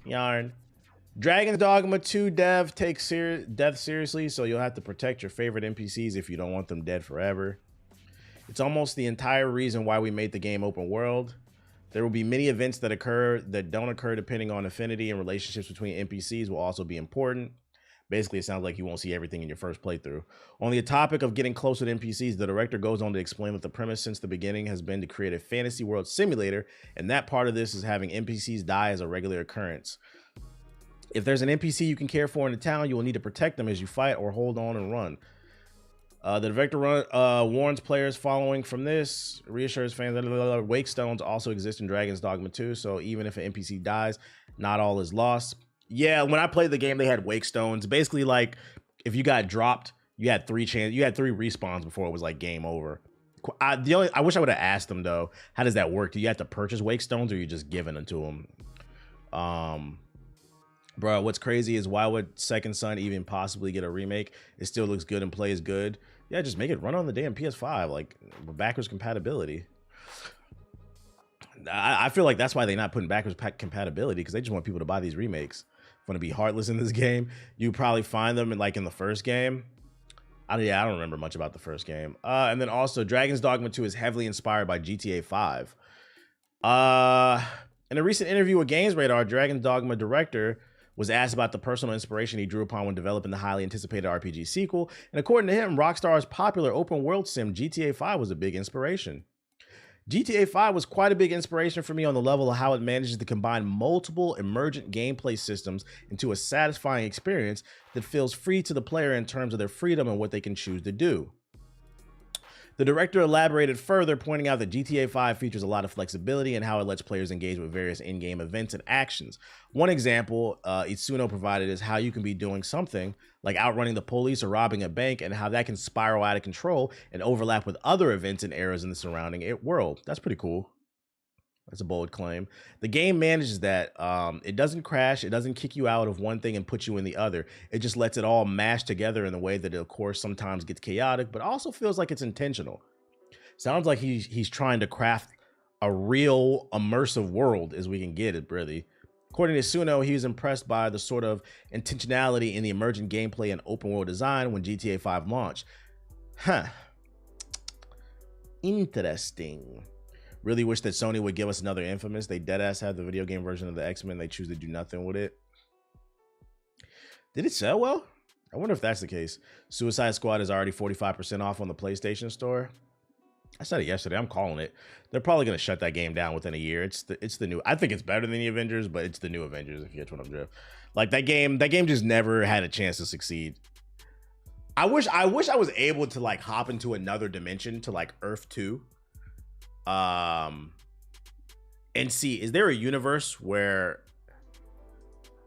Yarn. Dragon's Dogma 2 dev takes death seriously, so you'll have to protect your favorite NPCs if you don't want them dead forever. It's almost the entire reason why we made the game open world. There will be many events that don't occur depending on affinity, and relationships between NPCs will also be important. Basically, it sounds like you won't see everything in your first playthrough. On the topic of getting closer to NPCs, the director goes on to explain that the premise since the beginning has been to create a fantasy world simulator, and that part of this is having NPCs die as a regular occurrence. If there's an NPC you can care for in the town, you will need to protect them as you fight or hold on and run. The director warns players following from this, reassures fans that wake stones also exist in Dragon's Dogma 2, so even if an NPC dies, not all is lost. Yeah, when I played the game, they had wake stones. Basically, like if you got dropped, you had three respawns before it was like game over. I wish I would have asked them though. How does that work? Do you have to purchase wake stones, or are you just giving them to them? Bro, what's crazy is why would Second Son even possibly get a remake? It still looks good and plays good. Yeah, just make it run on the damn PS5, like backwards compatibility. I feel like that's why they're not putting backwards compatibility, because they just want people to buy these remakes. Want to be heartless in this game. You probably find them in the first game. I don't remember much about the first game. And then also Dragon's Dogma 2 is heavily inspired by GTA 5. In a recent interview with Games Radar, Dragon's Dogma director was asked about the personal inspiration he drew upon when developing the highly anticipated RPG sequel. And according to him, Rockstar's popular open world sim GTA 5 was a big inspiration. GTA 5 was quite a big inspiration for me on the level of how it manages to combine multiple emergent gameplay systems into a satisfying experience that feels free to the player in terms of their freedom and what they can choose to do. The director elaborated further, pointing out that GTA 5 features a lot of flexibility in how it lets players engage with various in-game events and actions. One example Itsuno provided is how you can be doing something like outrunning the police or robbing a bank, and how that can spiral out of control and overlap with other events and eras in the surrounding world. That's pretty cool. That's a bold claim. The game manages that. It doesn't crash. It doesn't kick you out of one thing and put you in the other. It just lets it all mash together in a way that, of course, sometimes gets chaotic, but also feels like it's intentional. Sounds like he's trying to craft a real immersive world as we can get it, really. According to Suno, he was impressed by the sort of intentionality in the emergent gameplay and open world design when GTA 5 launched. Huh. Interesting. Really wish that Sony would give us another Infamous. They deadass have the video game version of the X-Men. They choose to do nothing with it. Did it sell well? I wonder if that's the case. Suicide Squad is already 45% off on the PlayStation Store. I said it yesterday. I'm calling it. They're probably going to shut that game down within a year. It's the new. I think it's better than the Avengers, but it's the new Avengers, if you get what I'm doing. Like that game just never had a chance to succeed. I wish I was able to like hop into another dimension to like Earth 2. And see, is there a universe where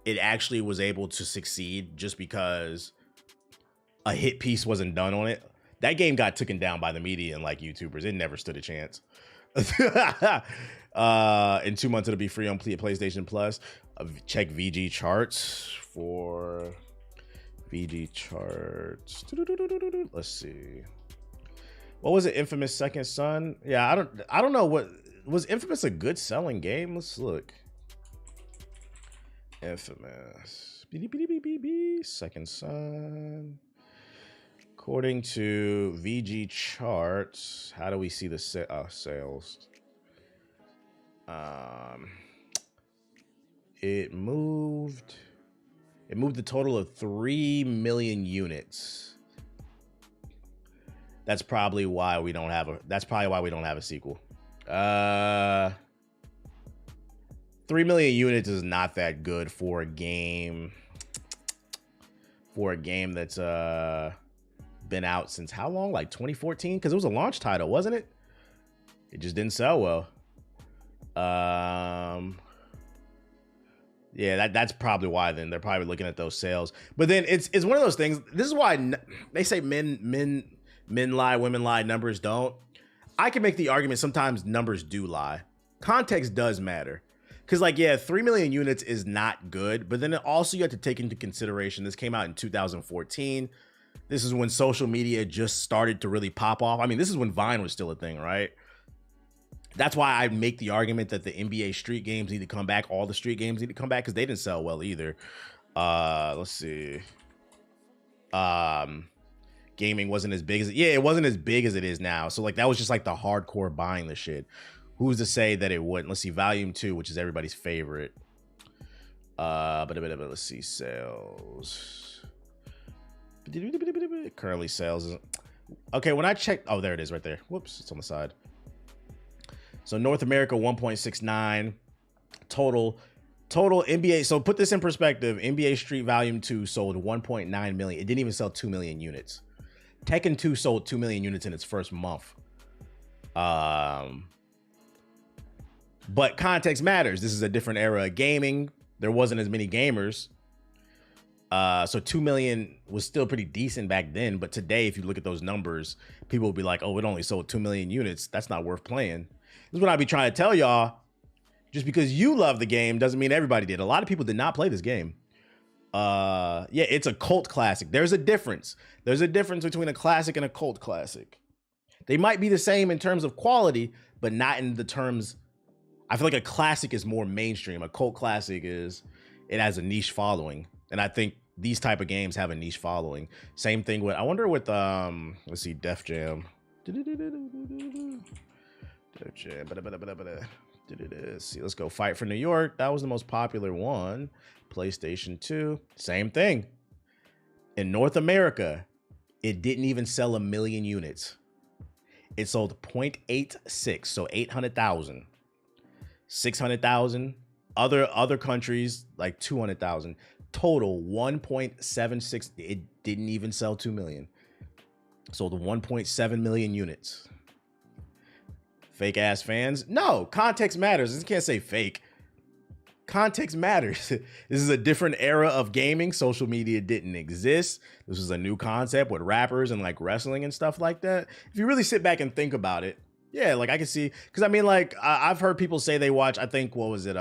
it actually was able to succeed just because a hit piece wasn't done on it? That game got taken down by the media and like YouTubers. It never stood a chance. In 2 months, it'll be free on PlayStation Plus. Check VG charts for VG charts. Let's see. What was it? Infamous Second Son? Yeah, I don't know. What was Infamous a good selling game? Let's look. Infamous Second Son. According to VG charts, how do we see the sales? It moved a total of 3 million units. That's probably why we don't have a sequel. 3 million units is not that good for a game that's been out since how long? Like 2014? Because it was a launch title, wasn't it? It just didn't sell well. Yeah, that's probably why. Then they're probably looking at those sales. But then it's one of those things. This is why they say men lie, women lie, numbers don't. I can make the argument sometimes numbers do lie. Context does matter. Because, like, yeah, 3 million units is not good. But then also you have to take into consideration this came out in 2014. This is when social media just started to really pop off. I mean, this is when Vine was still a thing, right? That's why I make the argument that the NBA Street games need to come back. All the Street games need to come back because they didn't sell well either. Let's see. Gaming wasn't as big as it wasn't as big as it is now. So like that was just like the hardcore buying the shit. Who's to say that it wouldn't? Let's see, Volume 2, which is everybody's favorite. But let's see, sales. Currently sales isn't okay. When I checked, oh, there it is right there. Whoops, it's on the side. So North America 1.69 total NBA. So put this in perspective. NBA Street Volume 2 sold 1.9 million. It didn't even sell 2 million units. Tekken 2 sold 2 million units in its first month. But context matters. This is a different era of gaming. There wasn't as many gamers. So 2 million was still pretty decent back then. But today, if you look at those numbers, people will be like, oh, it only sold 2 million units. That's not worth playing. This is what I be trying to tell y'all. Just because you love the game doesn't mean everybody did. A lot of people did not play this game. Yeah, it's a cult classic. There's a difference. There's a difference between a classic and a cult classic. They might be the same in terms of quality, but not in the terms. I feel like a classic is more mainstream. A cult classic it has a niche following. And I think these type of games have a niche following. Same thing with, I wonder with, let's see, Def Jam. Def Jam. Let's see, let's go. Fight for New York. That was the most popular one. PlayStation 2. Same thing. In North America, it didn't even sell 1 million units. It sold 0.86, so 800,000. 600,000. Other countries, like 200,000. Total 1.76. It didn't even sell 2 million. Sold 1.7 million units. Fake ass fans? No, context matters. You can't say fake. Context matters. This is a different era of gaming. Social media didn't exist. This was a new concept with rappers and like wrestling and stuff like that. If you really sit back and think about it, yeah, like I can see, because I mean, like I've heard people say they watch, I think, what was it?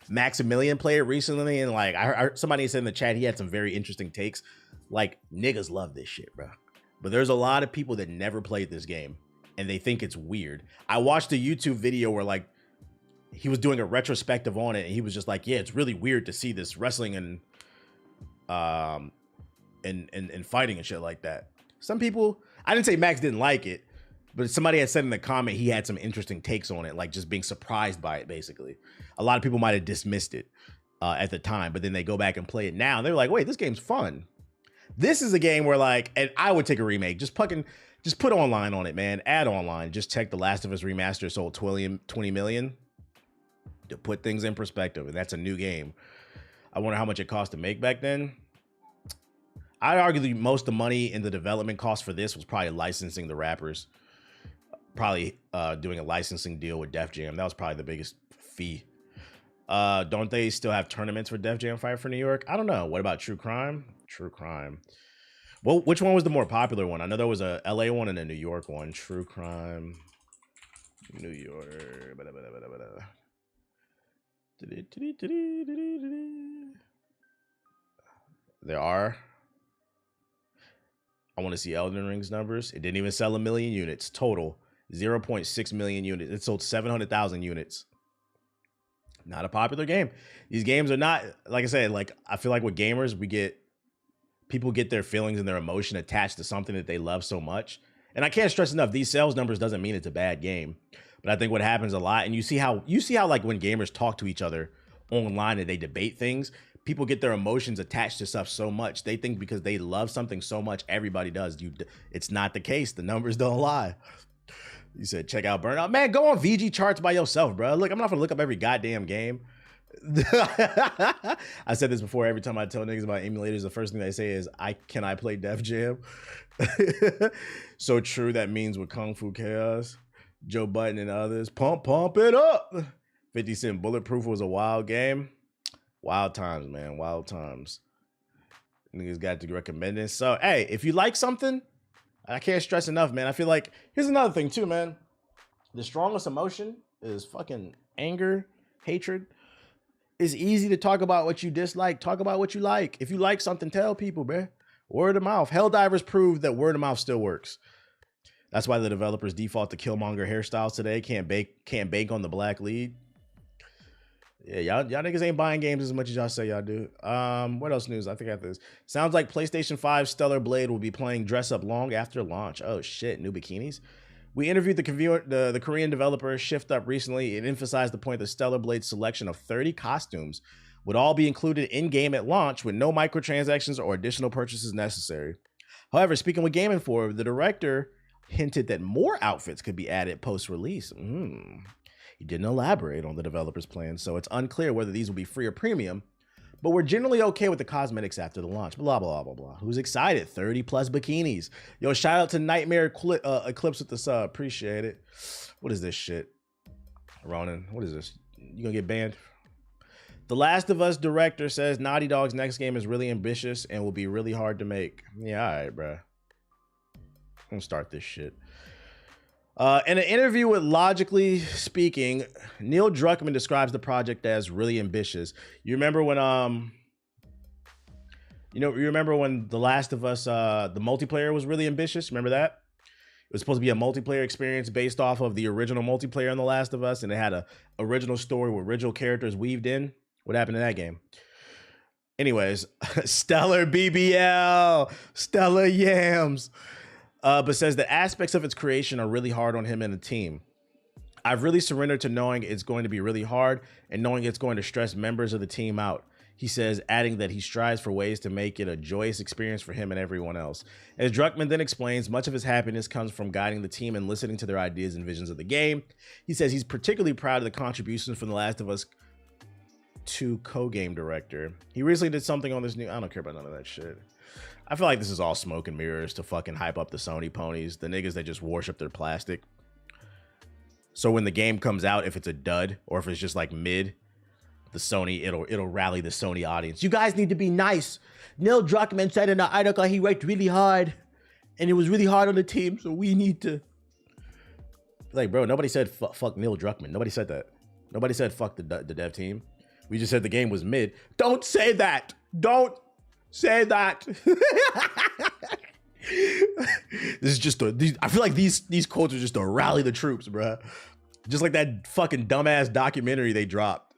Maximilian play it recently. And like I heard somebody said in the chat, he had some very interesting takes. Like niggas love this shit, bro. But there's a lot of people that never played this game and they think it's weird. I watched a YouTube video where like he was doing a retrospective on it and he was just like, yeah, it's really weird to see this wrestling and fighting and shit like that. Some people, I didn't say Max didn't like it, but somebody had said in the comment he had some interesting takes on it, like just being surprised by it, basically. A lot of people might have dismissed it at the time, but then they go back and play it now and they're like, wait, this game's fun. This is a game where like, and I would take a remake, just put online on it, man. Add online. Just check The Last of Us Remastered sold 20 million. To put things in perspective, and that's a new game. I wonder how much it cost to make back then. I'd argue that most of the money in the development cost for this was probably licensing the rappers. Probably doing a licensing deal with Def Jam. That was probably the biggest fee. Don't they still have tournaments for Def Jam Fight for New York? I don't know. What about True Crime? True Crime. Well, which one was the more popular one? I know there was a LA one and a New York one. True Crime, New York. There are. I want to see Elden Ring's numbers. It didn't even sell 1 million units total. 0.6 million units. It sold 700,000 units. Not a popular game. These games are not, like I said, like I feel like with gamers, people get their feelings and their emotion attached to something that they love so much. And I can't stress enough, these sales numbers doesn't mean it's a bad game. But I think what happens a lot, and you see how like when gamers talk to each other online and they debate things, people get their emotions attached to stuff so much. They think because they love something so much, everybody does. It's not the case. The numbers don't lie. You said, check out Burnout. Man, go on VG charts by yourself, bro. Look, I'm not gonna look up every goddamn game. I said this before. Every time I tell niggas about emulators, the first thing they say is, can I play Def Jam? So true. That means with Kung Fu Chaos, Joe Budden and others. Pump it up. 50 Cent Bulletproof was a wild game. Wild times, man. Wild times. Niggas got to recommend it. So, hey, if you like something, I can't stress enough, man. I feel like, here's another thing too, man. The strongest emotion is fucking anger, hatred. It's easy to talk about what you dislike. Talk about what you like. If you like something, tell people, bruh. Word of mouth. Helldivers proved that word of mouth still works. That's why the developers default to Killmonger hairstyles today. Can't bake on the black lead. Yeah, y'all niggas ain't buying games as much as y'all say y'all do. What else news? I think I have this. Sounds like PlayStation 5 Stellar Blade will be playing dress up long after launch. Oh shit, new bikinis. We interviewed the Korean developer Shift Up recently. It emphasized the point that Stellar Blade's selection of 30 costumes would all be included in-game at launch with no microtransactions or additional purchases necessary. However, speaking with Game Informer, the director hinted that more outfits could be added post-release. He didn't elaborate on the developer's plans, so it's unclear whether these will be free or premium, but we're generally okay with the cosmetics after the launch. Blah, blah, blah, blah. Who's excited? 30 plus bikinis. Yo, shout out to Nightmare Eclipse with the sub. Appreciate it. What is this shit? Ronan, what is this? You gonna get banned? The Last of Us director says Naughty Dog's next game is really ambitious and will be really hard to make. Yeah, all right, bro. I'm gonna start this shit. In an interview with Logically Speaking, Neil Druckmann describes the project as really ambitious. You remember when you remember when The Last of Us the multiplayer was really ambitious? Remember that? It was supposed to be a multiplayer experience based off of the original multiplayer in The Last of Us, and it had a original story with original characters weaved in. What happened in that game? Anyways, Stellar BBL, Stellar Yams. But says the aspects of its creation are really hard on him and the team. I've really surrendered to knowing it's going to be really hard and knowing it's going to stress members of the team out. He says, adding that he strives for ways to make it a joyous experience for him and everyone else. As Druckmann then explains, much of his happiness comes from guiding the team and listening to their ideas and visions of the game. He says he's particularly proud of the contributions from The Last of Us 2 co-game director. He recently did something on this new... I don't care about none of that shit. I feel like this is all smoke and mirrors to fucking hype up the Sony ponies, the niggas that just worship their plastic. So when the game comes out, if it's a dud or if it's just like mid, the Sony, it'll rally the Sony audience. You guys need to be nice. Neil Druckmann said in an article he worked really hard and it was really hard on the team, so we need to... Like, bro, nobody said fuck Neil Druckmann. Nobody said that. Nobody said fuck the dev team. We just said the game was mid. Don't say that. Don't say that. This is just I feel like these quotes are just to rally the troops, bro. Just like that fucking dumbass documentary they dropped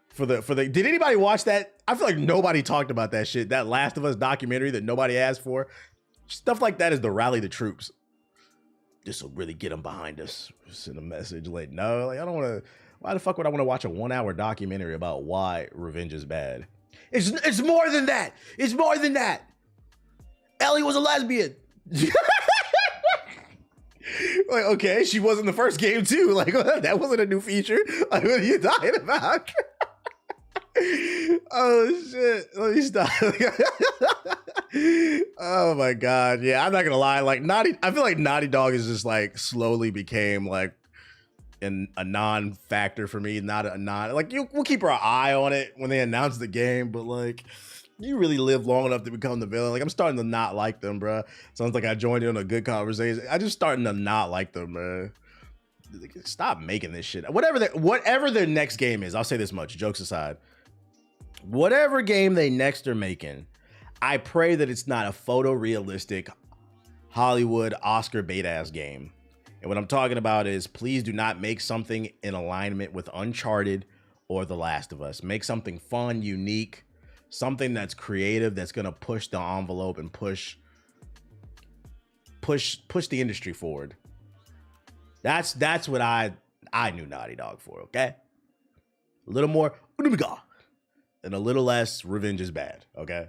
for the. Did anybody watch that? I feel like nobody talked about that shit. That Last of Us documentary that nobody asked for. Stuff like that is to rally the troops. This will really get them behind us. Send a message like, no, like I don't want to. Why the fuck would I want to watch a 1-hour documentary about why revenge is bad? It's more than that. It's more than that. Ellie was a lesbian. Like, okay, she was in the first game too. Like, that wasn't a new feature. Like, what are you talking about? Oh shit. Let me stop. Oh my god. Yeah, I'm not gonna lie. Like I feel like Naughty Dog is just like slowly became like a non-factor for me. Not a non, like we'll keep our eye on it when they announce the game, but like you really live long enough to become the villain. Like I'm starting to not like them, bro. Sounds like I joined in on a good conversation. I just starting to not like them, man. Stop making this shit. Whatever their next game is, I'll say this much, jokes aside. Whatever game they next are making, I pray that it's not a photorealistic Hollywood Oscar bait-ass game. And what I'm talking about is please do not make something in alignment with Uncharted or The Last of Us. Make something fun, unique, something that's creative, that's gonna push the envelope and push the industry forward. That's what I knew Naughty Dog for, okay? A little more and a little less revenge is bad, okay?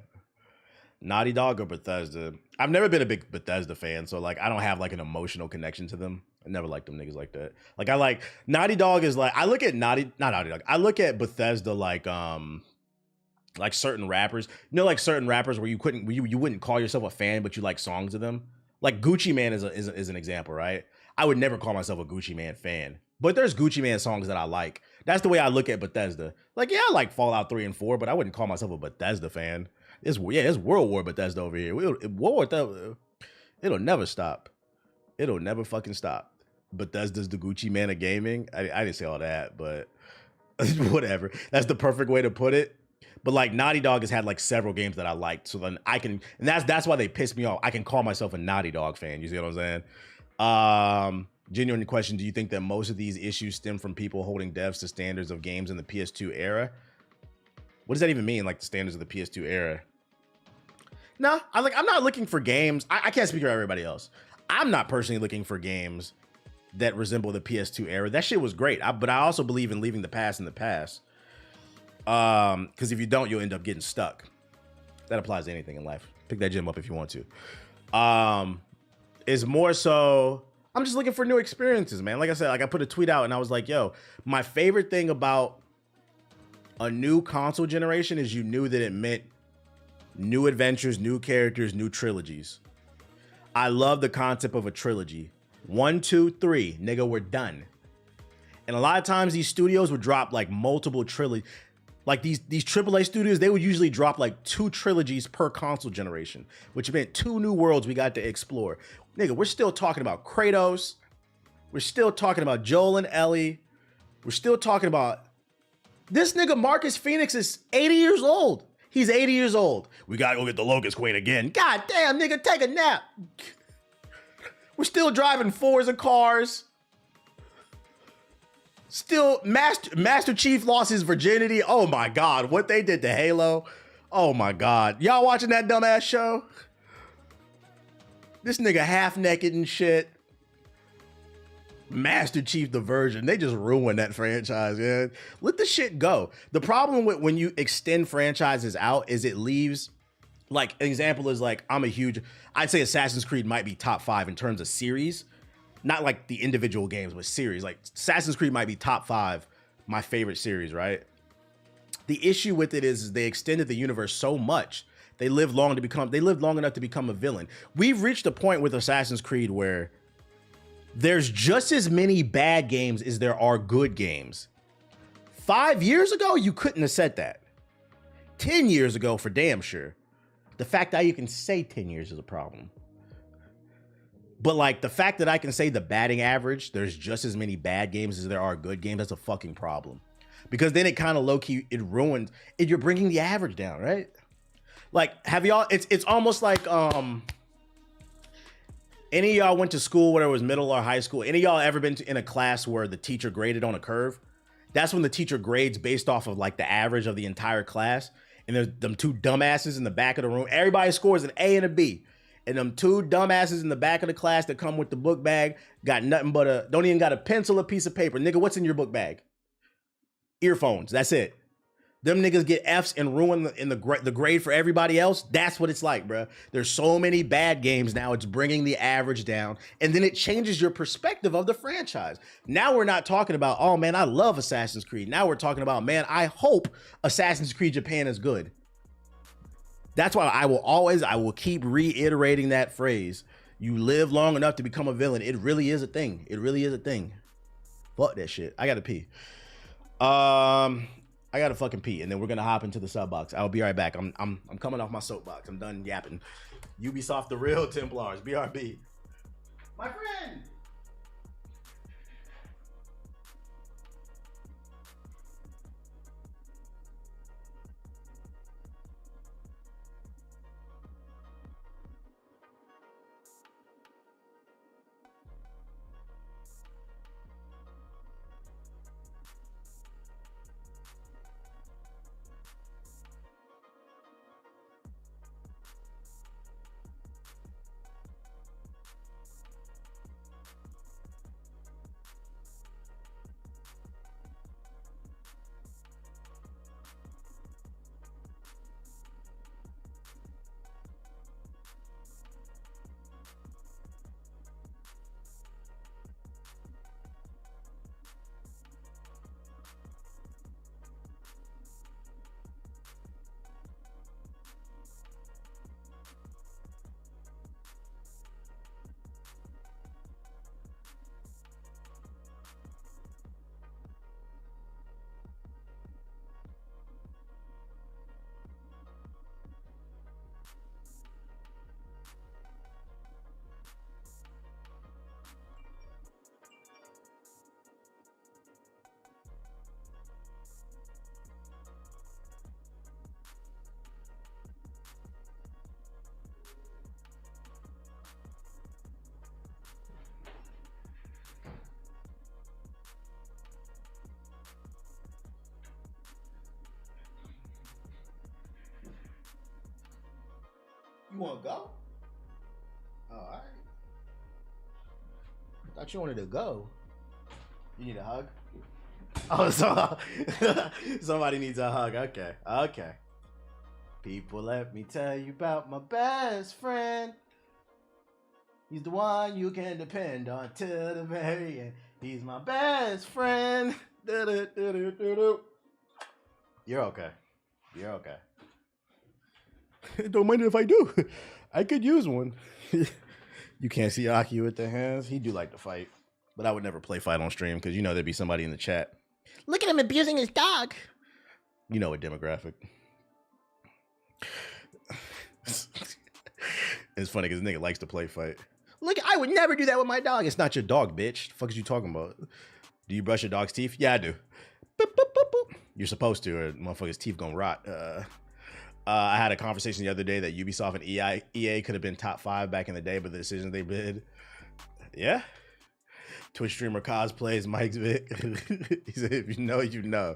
Naughty Dog or Bethesda. I've never been a big Bethesda fan, so like I don't have like an emotional connection to them. I never liked them niggas like that. Like I like Naughty Dog is like I look at not Naughty Dog. I look at Bethesda like certain rappers. You know, like certain rappers where you wouldn't call yourself a fan, but you like songs of them. Like Gucci Mane is an example, right? I would never call myself a Gucci Mane fan, but there's Gucci Mane songs that I like. That's the way I look at Bethesda. Like, yeah, I like Fallout 3 and 4, but I wouldn't call myself a Bethesda fan. It's World War Bethesda over here. It'll never stop. It'll never fucking stop. Bethesda's the Gucci Mane of gaming. I didn't say all that, but whatever. That's the perfect way to put it. But like Naughty Dog has had like several games that I liked, so then I can, and that's why they piss me off. I can call myself a Naughty Dog fan. You see what I'm saying? Genuine question: do you think that most of these issues stem from people holding devs to standards of games in the PS2 era? What does that even mean? Like the standards of the PS2 era? No, I'm not looking for games. I can't speak for everybody else. I'm not personally looking for games that resemble the PS2 era. That shit was great. But I also believe in leaving the past in the past. Because if you don't, you'll end up getting stuck. That applies to anything in life. Pick that gem up if you want to. Is more so, I'm just looking for new experiences, man. Like I said, like I put a tweet out and I was like, yo, my favorite thing about a new console generation is you knew that it meant new adventures, new characters, new trilogies. I love the concept of a trilogy. 1, 2, 3, nigga, we're done. And a lot of times these studios would drop like multiple trilogies. Like these AAA studios, they would usually drop like 2 trilogies per console generation, which meant 2 new worlds we got to explore. Nigga, we're still talking about Kratos. We're still talking about Joel and Ellie. We're still talking about this nigga Marcus Phoenix is 80 years old. He's 80 years old. We gotta go get the Locust Queen again. God damn, nigga, take a nap. We're still driving Forza cars. Still, Master Chief lost his virginity. Oh my God, what they did to Halo. Oh my God. Y'all watching that dumbass show? This nigga half naked and shit. Master Chief the Virgin. They just ruined that franchise, man. Let the shit go. The problem with when you extend franchises out is it leaves, like, an example is like, I'd say Assassin's Creed might be top 5 in terms of series. Not like the individual games, but series. Like Assassin's Creed might be top 5, my favorite series, right? The issue with it is they extended the universe so much. They lived long enough to become a villain. We've reached a point with Assassin's Creed where there's just as many bad games as there are good games. 5 years ago, you couldn't have said that. 10 years ago, for damn sure. The fact that you can say 10 years is a problem. But like the fact that I can say the batting average, there's just as many bad games as there are good games, that's a fucking problem. Because then it kind of low-key, it ruins, you're bringing the average down, right? Like, have y'all, it's almost like, any of y'all went to school, whether it was middle or high school, any of y'all ever been in a class where the teacher graded on a curve? That's when the teacher grades based off of like the average of the entire class. And there's them 2 dumbasses in the back of the room. Everybody scores an A and a B. And them 2 dumbasses in the back of the class that come with the book bag got nothing but don't even got a pencil, a piece of paper. Nigga, what's in your book bag? Earphones, that's it. Them niggas get Fs and ruin the grade for everybody else. That's what it's like, bro. There's so many bad games now. It's bringing the average down. And then it changes your perspective of the franchise. Now we're not talking about, oh man, I love Assassin's Creed. Now we're talking about, man, I hope Assassin's Creed Japan is good. That's why I will keep reiterating that phrase. You live long enough to become a villain. It really is a thing. It really is a thing. Fuck that shit. I gotta pee. I gotta fucking pee, and then we're gonna hop into the sub box. I'll be right back. I'm coming off my soapbox. I'm done yapping. Ubisoft, the real Templars. BRB. My friend. You want to go? Oh, all right. Thought you wanted to go. You need a hug? Oh, so somebody needs a hug. Okay. Okay. People, let me tell you about my best friend. He's the one you can depend on till the very end. He's my best friend. You're okay. You're okay. Don't mind if I do. I could use one. You can't see Aki with the hands. He do like to fight. But I would never play fight on stream because you know there'd be somebody in the chat. Look at him abusing his dog. You know what demographic. It's funny because nigga likes to play fight. Look, I would never do that with my dog. It's not your dog, bitch. The fuck is you talking about? Do you brush your dog's teeth? Yeah, I do. Boop, boop, boop, boop. You're supposed to, or motherfucker's teeth gonna rot. I had a conversation the other day that Ubisoft and EA could have been top 5 back in the day, but the decisions they did. Yeah. Twitch streamer cosplays Mike's Vic. He said, if you know, you know.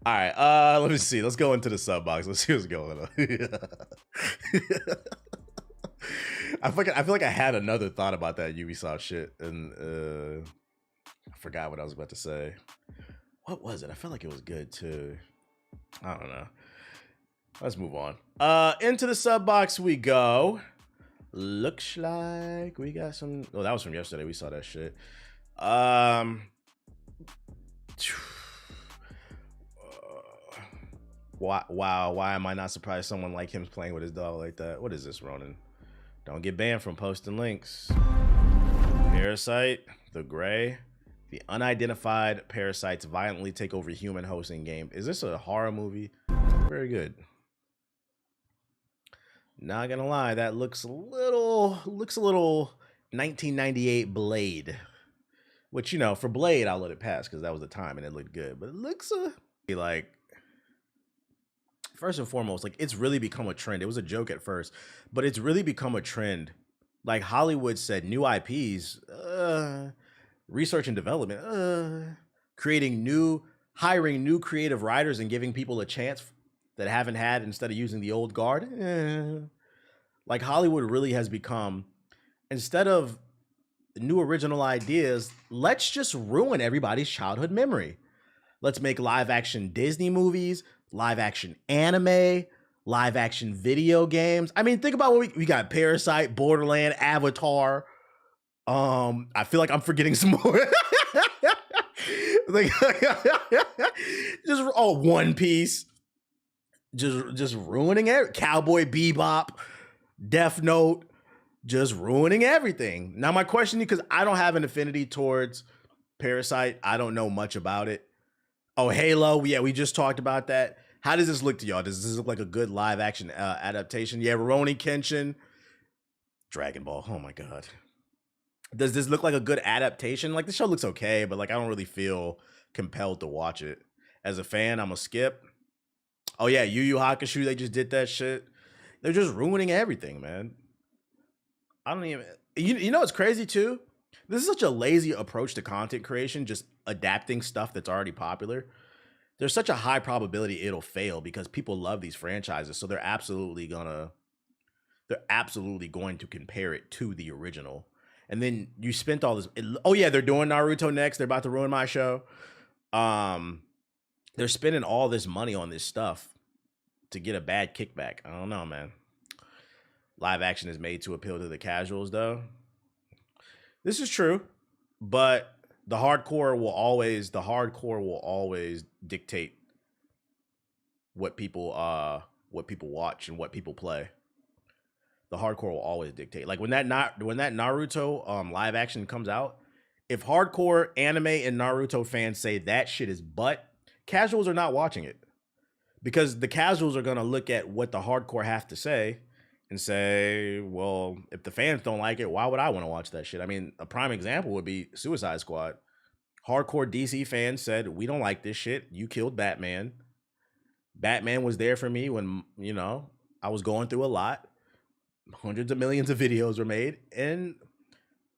All right, let me see. Let's go into the sub box. Let's see what's going on. I feel like I had another thought about that Ubisoft shit, and I forgot what I was about to say. What was it? I felt like it was good too. I don't know. Let's move on. Into the sub box we go. Looks like we got some. Oh, that was from yesterday. We saw that shit. Why am I not surprised someone like him's playing with his dog like that? What is this, Ronan? Don't get banned from posting links. Parasite, the Gray, the unidentified parasites violently take over human hosting game. Is this a horror movie? Very good. Not gonna lie, that looks a little 1998 Blade. Which, you know, for Blade, I'll let it pass because that was the time and it looked good. But it looks like, first and foremost, like it's really become a trend. It was a joke at first, but it's really become a trend. Like Hollywood said, new IPs, research and development, hiring new creative writers and giving people a chance that haven't had instead of using the old guard. Like Hollywood really has become, instead of new original ideas, let's just ruin everybody's childhood memory. Let's make live action Disney movies, live action anime, live action video games. I mean, think about what we got: Parasite, Borderland, Avatar. I feel like I'm forgetting some more. Like, just One Piece. Just ruining it. Cowboy Bebop, Death Note, just ruining everything. Now my question, because I don't have an affinity towards Parasite, I don't know much about it. Oh, Halo, yeah, we just talked about that. How does this look to y'all? Does this look like a good live action adaptation? Yeah, Rurouni Kenshin, Dragon Ball. Oh my god, does this look like a good adaptation? Like the show looks okay, but like I don't really feel compelled to watch it. As a fan, I'm a skip. Oh yeah, Yu Yu Hakusho, they just did that shit. They're just ruining everything, man. I don't even. You know what's crazy too? This is such a lazy approach to content creation, just adapting stuff that's already popular. There's such a high probability it'll fail because people love these franchises, so they're absolutely going to compare it to the original. And then you spent all this. Oh yeah, they're doing Naruto next. They're about to ruin my show. They're spending all this money on this stuff to get a bad kickback. I don't know, man. Live action is made to appeal to the casuals, though. This is true, but the hardcore will always dictate what people watch and what people play. The hardcore will always dictate. Like when that Naruto live action comes out, if hardcore anime and Naruto fans say that shit is butt, casuals are not watching it. Because the casuals are going to look at what the hardcore have to say and say, well, if the fans don't like it, why would I want to watch that shit? I mean, a prime example would be Suicide Squad. Hardcore DC fans said, we don't like this shit. You killed Batman. Batman was there for me when, you know, I was going through a lot. Hundreds of millions of videos were made. And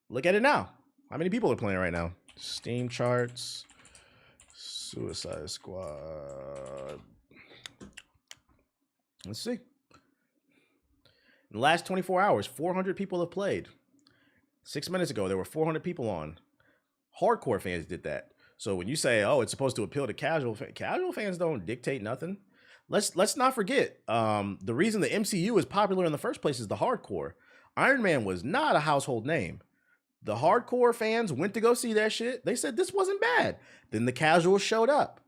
look at it now. How many people are playing right now? Steam charts. Suicide Squad. Let's see. In the last 24 hours, 400 people have played. 6 minutes ago, there were 400 people on. Hardcore fans did that. So when you say, "Oh, it's supposed to appeal to casual fans don't dictate nothing." Let's not forget the reason the MCU is popular in the first place is the hardcore. Iron Man was not a household name. The hardcore fans went to go see that shit. They said this wasn't bad. Then the casuals showed up.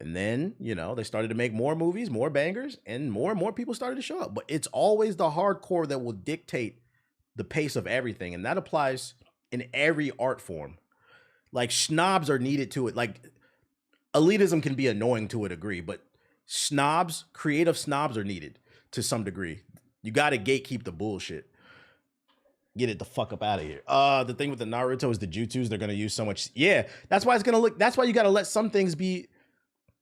And then, they started to make more movies, more bangers, and more people started to show up. But it's always the hardcore that will dictate the pace of everything. And that applies in every art form. Like, snobs are needed to it. Like, elitism can be annoying to a degree, but creative snobs are needed to some degree. You got to gatekeep the bullshit. Get it the fuck up out of here. The thing with the Naruto is the jutsus. They're going to use so much. Yeah, that's why that's why you got to let some things be.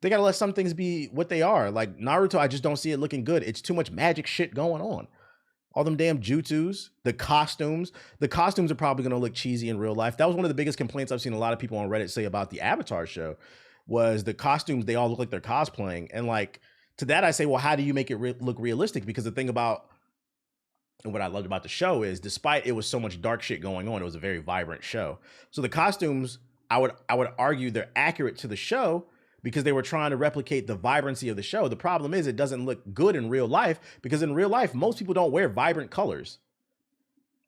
They got to let some things be what they are. Like Naruto, I just don't see it looking good. It's too much magic shit going on. All them damn jutsus, the costumes. The costumes are probably going to look cheesy in real life. That was one of the biggest complaints I've seen a lot of people on Reddit say about the Avatar show was the costumes. They all look like they're cosplaying. And like to that, I say, well, how do you make it look realistic? Because the thing about and what I loved about the show is despite it was so much dark shit going on, it was a very vibrant show. So the costumes, I would argue they're accurate to the show because they were trying to replicate the vibrancy of the show. The problem is it doesn't look good in real life because in real life, most people don't wear vibrant colors.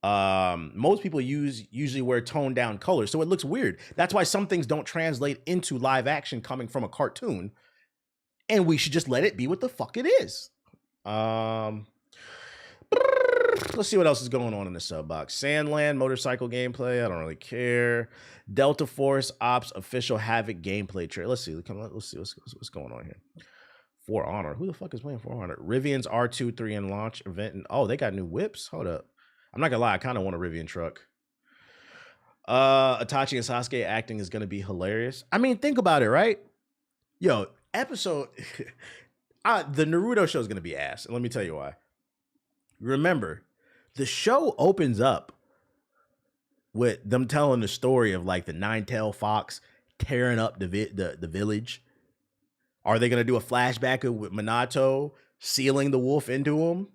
Most people usually wear toned down colors. So it looks weird. That's why some things don't translate into live action coming from a cartoon. And we should just let it be what the fuck it is. Let's see what else is going on in the sub box. Sandland motorcycle gameplay. I don't really care. Delta Force Ops official Havoc gameplay trailer. Let's see. Let's see what's going on here. For Honor. Who the fuck is playing For Honor? Rivian's R2-3 and launch event. And they got new whips. Hold up. I'm not gonna lie. I kind of want a Rivian truck. Itachi and Sasuke acting is gonna be hilarious. I mean, think about it, right? Yo, episode. The Naruto show is gonna be ass, and let me tell you why. Remember, the show opens up with them telling the story of like the nine-tailed fox tearing up the village. Are they going to do a flashback with Minato sealing the wolf into him?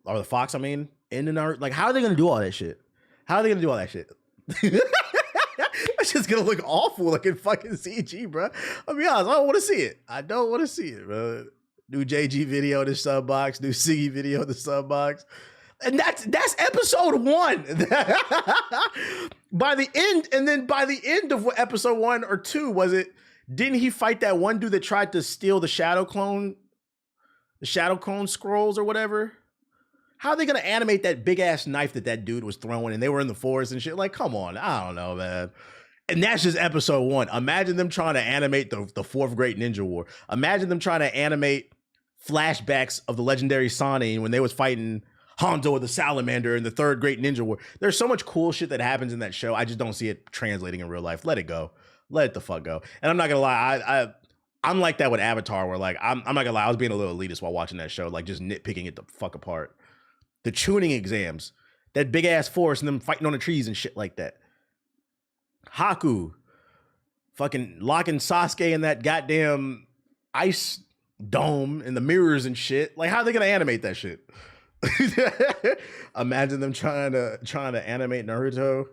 Or the fox, into Naruto? Like, how are they going to do all that shit? How are they going to do all that shit? That's just going to look awful like in fucking CG, bro. I'll be honest, I don't want to see it. I don't want to see it, bro. New JG video in the sub box, new Siggy video in the sub box. And that's episode 1. By the end of what episode 1 or 2 was it? Didn't he fight that one dude that tried to steal the Shadow Clone scrolls or whatever? How are they gonna animate that big ass knife that dude was throwing and they were in the forest and shit? Like, come on, I don't know, man. And that's just episode 1. Imagine them trying to animate the fourth Great Ninja War. Imagine them trying to animate flashbacks of the legendary Sonic when they was fighting Hondo the Salamander in the third Great Ninja War. There's so much cool shit that happens in that show. I just don't see it translating in real life. Let it go. Let it the fuck go. And I'm not gonna lie, I'm like that with Avatar, where like I'm not gonna lie, I was being a little elitist while watching that show, like just nitpicking it the fuck apart. The tuning exams, that big ass forest, and them fighting on the trees and shit like that. Haku, fucking locking Sasuke in that goddamn ice dome and the mirrors and shit. Like, how are they gonna animate that shit? Imagine them trying to animate Naruto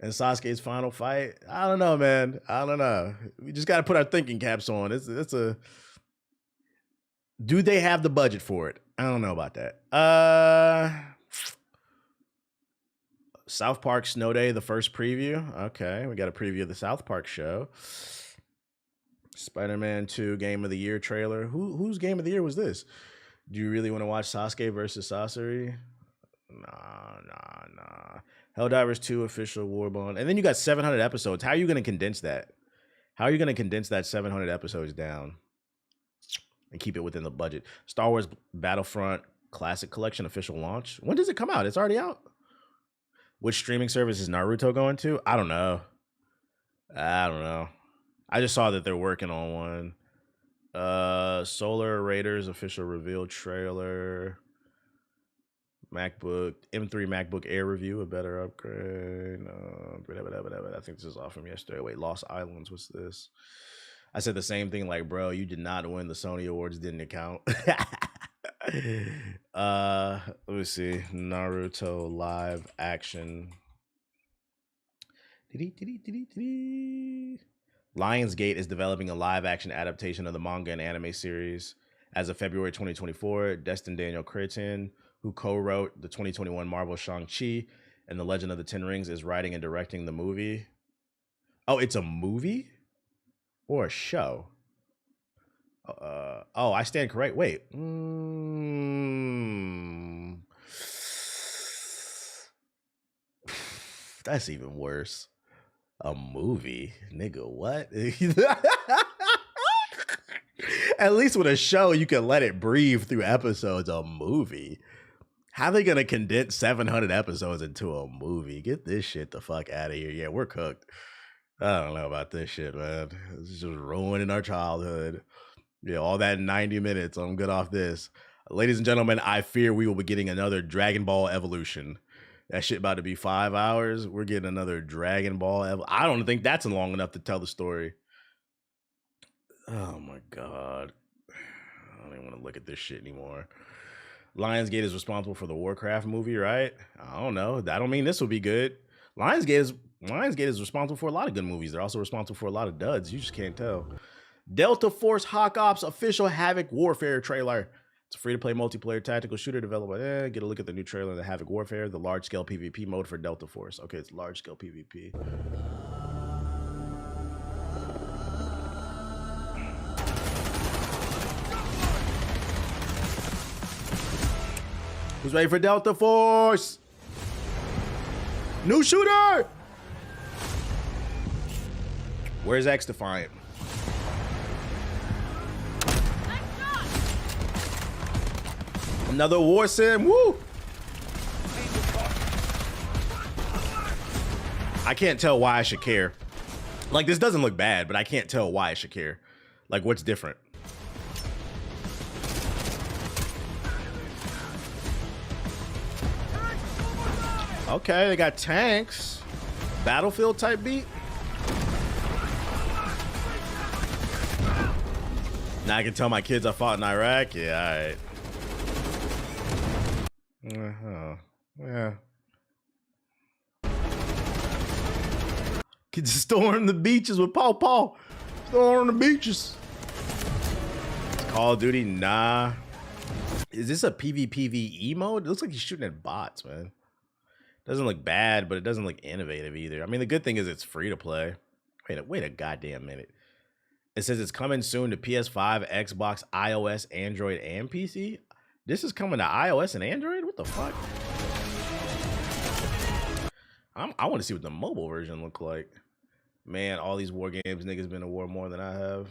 and Sasuke's final fight. I don't know, man. I don't know. We just got to put our thinking caps on. Do they have the budget for it? I don't know about that. South Park Snow Day, the first preview. Okay, we got a preview of the South Park show. Spider-Man 2 Game of the Year trailer. Whose Game of the Year was this? Do you really want to watch Sasuke versus Sasori? Nah. Helldivers 2 official war bond. And then you got 700 episodes. How are you going to condense that? How are you going to condense that 700 episodes down and keep it within the budget? Star Wars Battlefront Classic Collection official launch. When does it come out? It's already out. Which streaming service is Naruto going to? I don't know. I just saw that they're working on one. Solar Raiders official reveal trailer. MacBook M3 MacBook Air review, a better upgrade. I think this is off from yesterday. Wait, Lost Islands. What's this? I said the same thing. Like, bro, you did not win the Sony Awards. Didn't account. Let me see. Naruto live action. Lionsgate is developing a live action adaptation of the manga and anime series. As of February 2024, Destin Daniel Cretton, who co-wrote the 2021 Marvel Shang-Chi and The Legend of the Ten Rings, is writing and directing the movie. Oh, it's a movie or a show? Oh, I stand correct. Wait. That's even worse. A movie, nigga. What? At least with a show, you can let it breathe through episodes. A movie. How are they gonna condense 700 episodes into a movie? Get this shit the fuck out of here. Yeah, we're cooked. I don't know about this shit, man. It's just ruining our childhood. Yeah, all that 90 minutes. I'm good off this. Ladies and gentlemen, I fear we will be getting another Dragon Ball Evolution. That shit about to be 5 hours. We're getting another Dragon Ball. I don't think that's long enough to tell the story. Oh my God. I don't even want to look at this shit anymore. Lionsgate is responsible for the Warcraft movie, right? I don't know. That don't mean this will be good. Lionsgate is responsible for a lot of good movies. They're also responsible for a lot of duds. You just can't tell. Delta Force Hawk Ops official Havoc Warfare trailer. It's a free-to-play multiplayer tactical shooter developed by, get a look at the new trailer of the Havoc Warfare, the large-scale PvP mode for Delta Force. Okay, it's large-scale PvP. Who's ready for Delta Force? New shooter! Where's X Defiant? Another war sim, woo! I can't tell why I should care. Like, this doesn't look bad, but I can't tell why I should care. Like, what's different? Okay, they got tanks. Battlefield type beat. Now I can tell my kids I fought in Iraq. Yeah, all right. Yeah. Could storm the beaches with Paw Paw. Storm the beaches. Call of Duty, nah. Is this a PvPvE mode? It looks like he's shooting at bots, man. Doesn't look bad, but it doesn't look innovative either. I mean, the good thing is it's free to play. Wait a goddamn minute. It says it's coming soon to PS5, Xbox, iOS, Android, and PC. This is coming to iOS and Android? What the fuck? I want to see what the mobile version look like. Man, all these war games, niggas been to war more than I have.